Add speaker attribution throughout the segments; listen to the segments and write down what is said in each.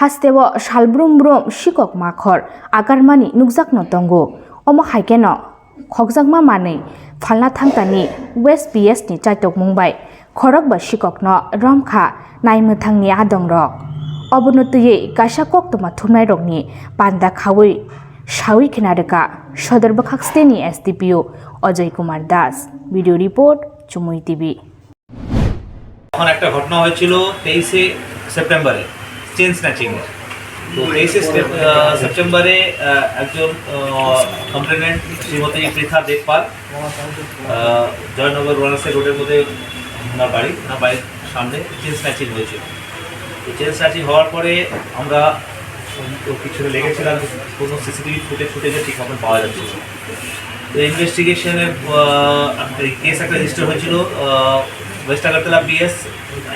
Speaker 1: hasteo salbrum brum Sikok makhor agarmani nukjakno tongo omo haikeno khokjakma manei phalna thangtani West BS ni Chaituk Mwngbai Khorokba Sikok no romkha Naimwthang ni adongrok obonotui kaisa koktoma thumnai rokni panda khawi shawi khinareka Sodor Bakhaksteni SDPO Ajay Kumar Das video report Chumui TV.
Speaker 2: এখন একটা ঘটনা হয়েছিল 23 সেপ্টেম্বরে chain snatching এর। তো 23 সেপ্টেম্বরে একজন complainant Shrimati Pritha Devapala Joynagar ওয়ারাসে রোডের মধ্যে ওনার বাড়ির সামনে চেন স্ন্যাচিং হয়েছিল। এই চেন স্ন্যাচিং হওয়ার পরে আমরা কিছু লেগেছিলাম, কোনো সিসিটিভি ফুটেজে ঠিক মতন পাওয়া যাচ্ছিল। তো ইনভেস্টিগেশনের কেস একটা রেজিস্টার হয়েছিল West Agartala BS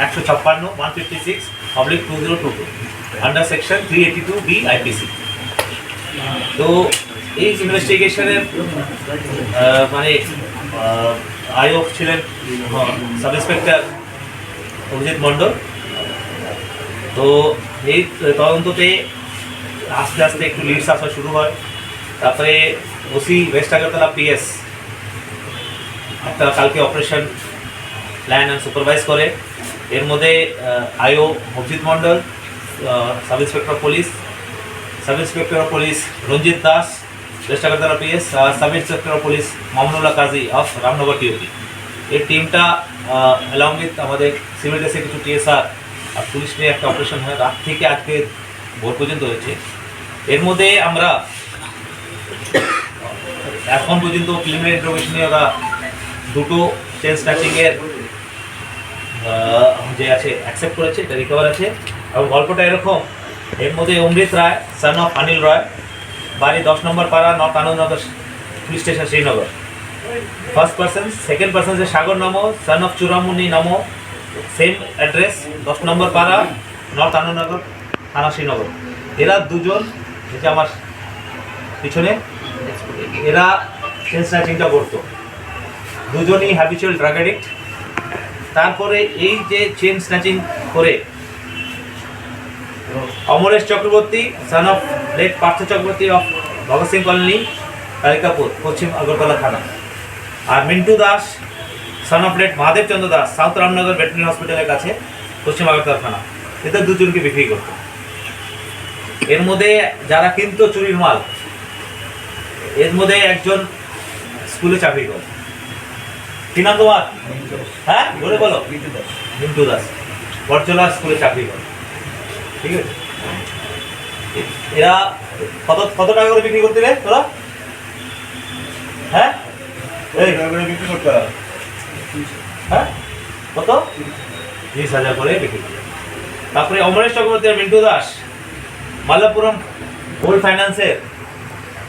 Speaker 2: 156/156/2022 under section 382B IPC। তো এই ইনভেস্টিগেশনের মানে আয়োগ ছিলেন সাব ইন্সপেক্টর অভিজিৎ মণ্ডল। তো এই তদন্ততে আস্তে আস্তে একটু লিডস আসা শুরু হয়। তারপরে ওসি ওয়েস্ট আগরতলা PS একটা কালকে অপারেশন প্ল্যান অ্যান্ড সুপারভাইজ করে। এর মধ্যে IO Abhijit Mondal, sub inspector of police Ranjit Das west Agartala PS, sub inspector of police Mamunullah Kazi of Ramnagar TOP। এই টিমটা অ্যালং উইথ আমাদের সিভিল ড্রেসের কিছু TSR আর পুলিশ নিয়ে একটা অপারেশন হয়, রাত থেকে আজকে ভোর পর্যন্ত হয়েছে। এর মধ্যে আমরা এখন পর্যন্ত প্রিলিমিনারি ইন্টারোগেশনে ওরা দুটো চেন স্ন্যাচিংয়ের যে আছে অ্যাকসেপ্ট করেছে, এটা রিকভার আছে। এবং গল্পটা এরকম, এর মধ্যে অমৃত রায় সন অফ অনিল রয়, বাড়ি 10 নম্বর পাড়া north Anandanagar police station Srinagar. First person. Second person যে সাগর নামো সন অফ চূড়ামণি নামো, সেম অ্যাড্রেস 10 নম্বর পাড়া নর্থ আনন্দনগর থানা শ্রীনগর। এরা দুজন যেটা আমার পিছনে, এরা চেন স্ন্যাচিংটা করতো, দুজনই হ্যাবিচুয়াল ড্রাগ অ্যাডিক্ট। তারপরে এই যে চেন স্ন্যাচিং করে Amaresh Chakraborty son of late Partha Chakraborty of Bhagat Singh colony Kalikapur পশ্চিম আগরতলা থানা, আর Mintu Das son of late Mahadev Chandra Das south Ramnagar veterinary হসপিটালের কাছে পশ্চিম আগরতলা থানা। এদের দুজনকে বিক্রি করতো। এর মধ্যে যারা কিনতো চুরির মাল, এর মধ্যে একজন স্কুলে চাকরি করে। কি নাম তোমার? হ্যাঁ বলে বলো। মিন্টু দাস বরচলা স্কুলে চাকরি করে। ঠিক আছে, এরা কত টাকা করে বিক্রি করতে রে তোরা? হ্যাঁ বিক্রি করতে, হ্যাঁ কত? 20,000 করে বিক্রি করতে। তারপরে অমরেশ চক্রবর্তী আর মিন্টু দাস মাল্লাপুরম গোল্ড ফাইন্যান্সের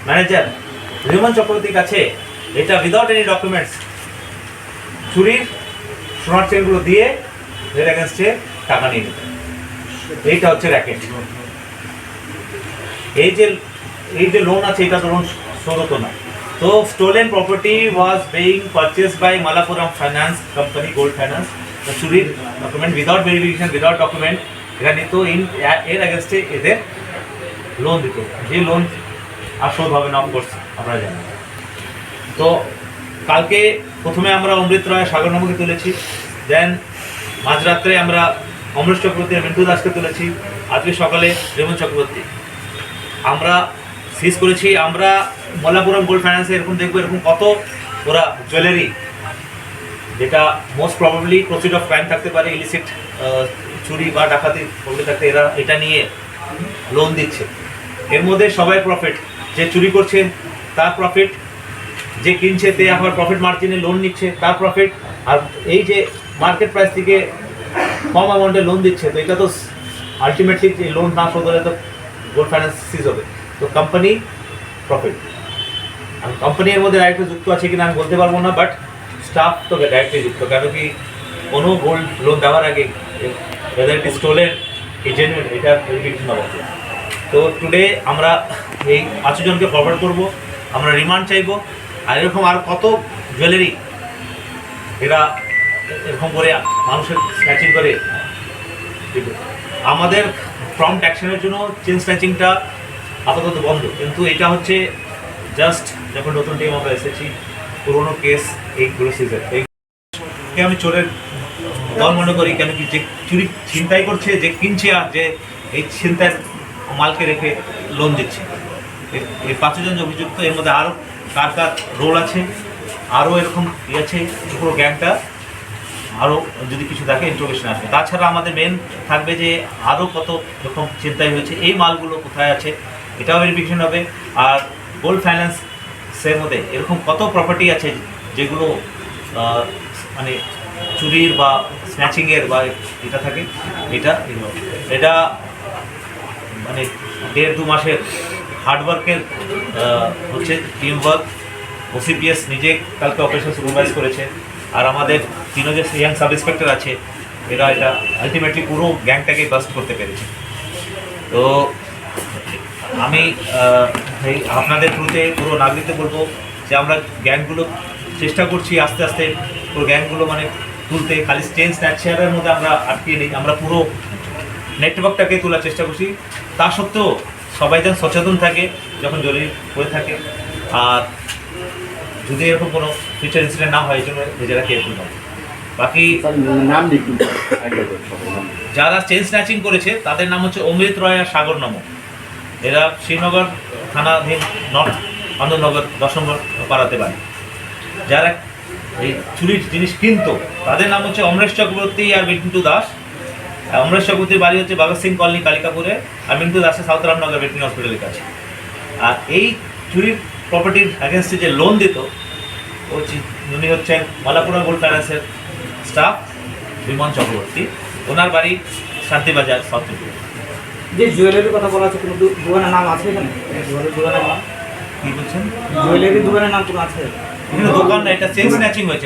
Speaker 2: ম্যানেজার রিমন চক্রবর্তীর কাছে এটা উইদাউট এনি ডকুমেন্টস চুরির সোনার চেনগুলো দিয়ে এর এগেনস্টে টাকা নিয়ে নিত। এইটা হচ্ছে র্যাকেট। এই যে লোন আছে, এটা তো লোন শোধ হতো না। তো stolen property was being purchase by Malappuram finance company gold finance. চুরির document without verification without document এরা নিত, এর এগেনস্টে এদের লোন দিত, যে লোন আর শোধ হবে না অফকোর্স আপনারা জানেন। তো কালকে প্রথমে আমরা অমৃত রায় সাগরনগরকে তুলেছি, দেন মাঝরাত্রে আমরা অমরেশ চক্রবর্তী মিন্টু দাসকে তুলেছি, আজকে সকালে রেমন চক্রবর্তী আমরা সিজ করেছি। আমরা মল্লাপুরম গোল্ড ফাইন্যান্সে এরকম দেখবো, এরকম কত ওরা জুয়েলারি যেটা most probably proceed of crime থাকতে পারে, ইলিসিট চুরি বা ডাকাতি প্রবলি থাকতে, এরা এটা নিয়ে লোন দিচ্ছে। এর মধ্যে সবাই প্রফিট, যে চুরি করছে তার প্রফিট, যে কিনছে তে আবার প্রফিট মার্জিনে লোন নিচ্ছে তার প্রফিট, আর এই যে মার্কেট প্রাইস থেকে কম অ্যামাউন্টে লোন দিচ্ছে। তো এটা তো আলটিমেটলি যে লোন না শোধ হলে তো গোল্ড ফাইন্যান্স সিজ হবে। তো কোম্পানি প্রফিট, আর কোম্পানি এর মধ্যে ডাইরেক্টলি যুক্ত আছে কিনা আমি বলতে পারবো না, বাট স্টাফ তো ডাইরেক্টলি যুক্ত। কেন কি কোনো গোল্ড লোন দেওয়ার আগে ওয়েদার ইট ইজ স্টোলেন কি জেনুইন, এটা ভেরিফিকেশন হবে। তো টুডে আমরা এই 5 জনকে ফরওয়ার্ড করবো, আমরা রিমান্ড চাইবো। আর এরকম আর কত জুয়েলারি এরা এরকম করে মানুষের স্ন্যাচিং করে আমাদের প্রম্পট অ্যাকশনের জন্য চেন স্ন্যাচিংটা আপাতত বন্ধ, কিন্তু এটা হচ্ছে জাস্ট যখন নতুন টিম আমরা এসেছি, পুরোনো কেস এইগুলো সিজন এইকে আমি চোরের দল মনে করি। কেন কি যে চুরি ছিনতাই করছে, যে কিনছে, আর যে এই ছিনতাইয়ের মালকে রেখে লোন দিচ্ছে, এই 5 জন যে অভিযুক্ত, এর মধ্যে আরও কার কার রোল আছে, আরও এরকম আছে, পুরো গ্যাংটা আরও যদি কিছু থাকে ইন্ট্রোগেশন আসবে। তাছাড়া আমাদের মেন থাকবে যে আরও কত রকম চিন্তাই হয়েছে, এই মালগুলো কোথায় আছে এটাও ভেরিফিকেশন হবে। আর গোল্ড ফাইন্যান্সের মধ্যে এরকম কত প্রপার্টি আছে যেগুলো মানে চুরির বা স্ন্যাচিংয়ের বা এটা থাকে, এটা মানে 1.5-2 মাসের হার্ডওয়ার্কের হচ্ছে টিম ওয়ার্ক। ওসিপিএস নিজে কালকে অপারেশন সুপারভাইজ করেছে, আর আমাদের 3 যে ইয়াং সাব ইন্সপেক্টর আছে, এরা এটা আলটিমেটলি পুরো গ্যাংটাকে বাস্ট করতে পেরেছে। তো আমি আপনাদের থ্রুতে পুরো নাগরিকদের বলবো যে আমরা গ্যাংগুলো চেষ্টা করছি আস্তে আস্তে পুরো গ্যাংগুলো মানে তুলতে, খালি চেন স্ন্যাচারের মধ্যে আমরা আটকিয়ে নিই, আমরা পুরো নেটওয়ার্কটাকে তোলার চেষ্টা করছি। তা সত্ত্বেও সবাই যেন সচেতন থাকে যখন জরুরি হয়ে থাকে, আর যদি এরকম কোনো ফিউচার ইনসিডেন্ট না হয় এই জন্য নিজেরা কেয়ারফুল হবে। বাকি
Speaker 3: নাম
Speaker 2: যারা চেন স্ন্যাচিং করেছে তাদের নাম হচ্ছে অমৃত রয় আর সাগর নম। এরা শ্রীনগর থানাধীন নর্থ আনন্দনগর 10 নম্বর পাড়াতে পারে। যারা এই চুরির জিনিস কিনতো তাদের নাম হচ্ছে অমরেশ চক্রবর্তী আর মিন্টু দাস। অমরেশ চক্রবর্তীর বাড়ি হচ্ছে ভগৎ সিং কলোনি কালিকাপুরে, আর মিন্টু দাসের সাউথ রামনগর ভেটেরিনারি হসপিটালের কাছে। আর এই চুরির প্রপার্টির অ্যাগেনস্টে যে লোন দিত উনি হচ্ছেন মালাপুরা গোল্ড ফাইন্যান্সের স্টাফ বিমন চক্রবর্তী, ওনার বাড়ি শান্তিবাজার সাউথ ত্রিপুরা।
Speaker 4: যে জুয়েলারির কথা বলা আছে, কোনো দোকানের নাম আছে এখানে? দোকানের নাম
Speaker 2: কি বলছেন?
Speaker 4: জুয়েলারি দোকানের নাম কোনো আছে?
Speaker 2: দোকান না, এটা চেন স্ন্যাচিং হয়েছে।